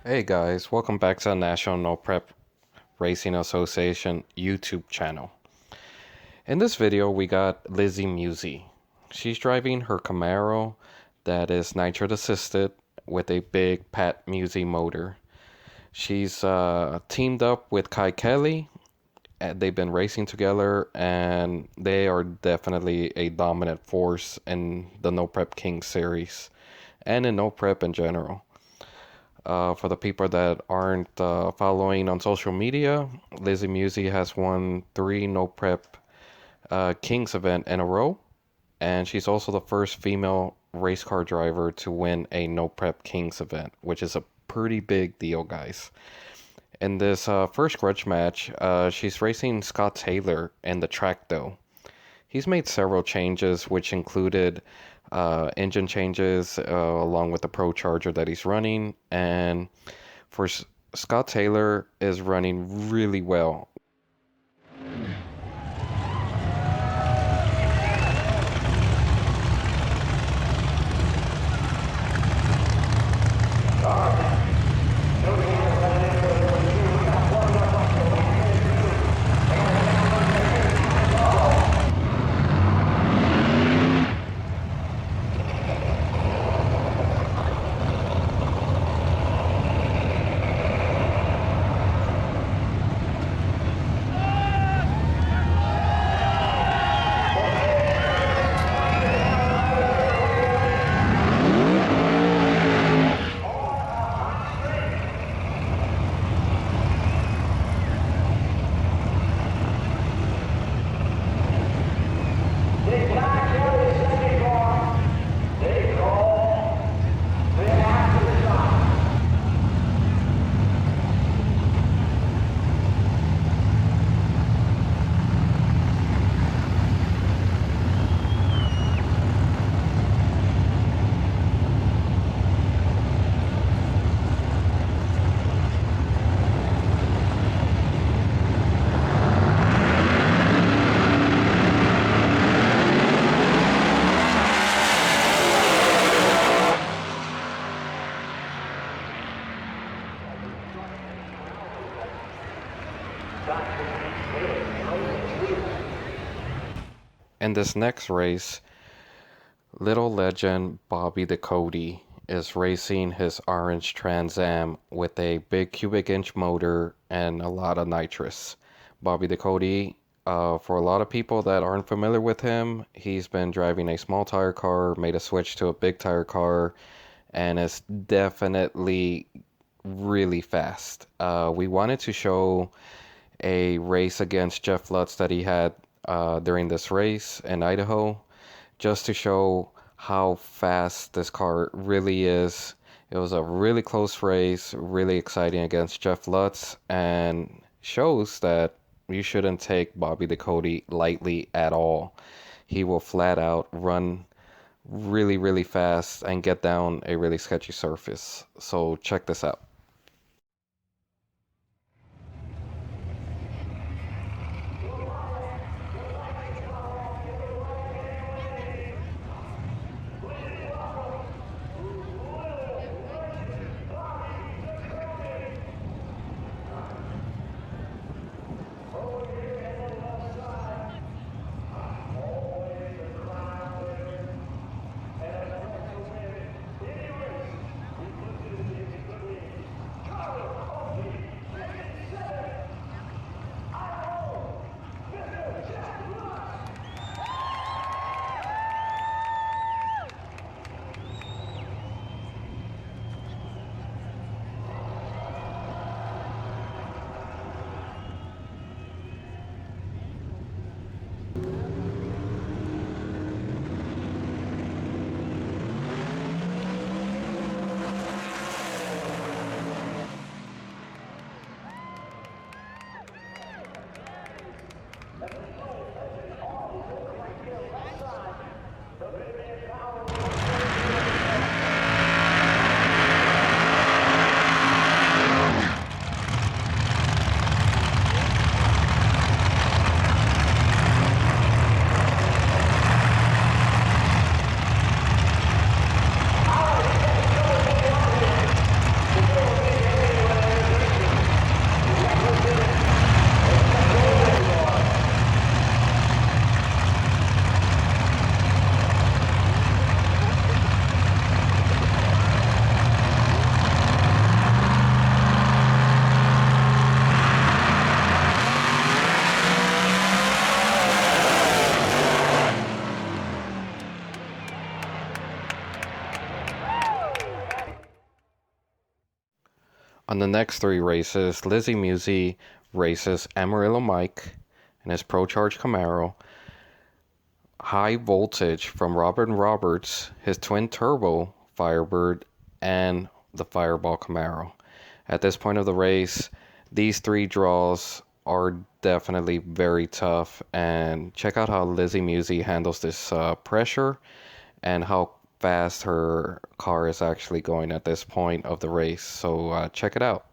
Hey guys, welcome back to the National No Prep Racing Association YouTube channel. In this video, we got Lizzy Musi. She's driving her Camaro that is nitrous assisted with a big Pat Musi motor. She's teamed up with Kelley. They've been racing together, and they are definitely a dominant force in the No Prep King series and in No Prep in general. For the people that aren't following on social media, Lizzy Musi has won three No Prep Kings event in a row, and she's also the first female race car driver to win a No Prep Kings event, which is a pretty big deal, guys. In this first grudge match, she's racing Scott Taylor in the track though. He's made several changes, which included engine changes along with the Pro Charger that he's running. And for Scott Taylor is running really well. In this next race, little legend Bobby Ducote is racing his orange Trans Am with a big cubic inch motor and a lot of nitrous. Bobby Ducote, for a lot of people that aren't familiar with him, he's been driving a small tire car, made a switch to a big tire car, and is definitely really fast. We wanted to show a race against Jeff Lutz that he had during this race in Idaho, just to show how fast this car really is. It was a really close race, really exciting against Jeff Lutz, and shows that you shouldn't take Bobby Ducote lightly at all. He will flat out run really, really fast and get down a really sketchy surface. So check this out. On the next three races, Lizzy Musi races Amarillo Mike in his Pro Charge Camaro, High Voltage from Robin Roberts, his twin turbo Firebird, and the Fireball Camaro. At this point of the race, these three draws are definitely very tough, and check out how Lizzy Musi handles this pressure and how fast her car is actually going at this point of the race. So check it out.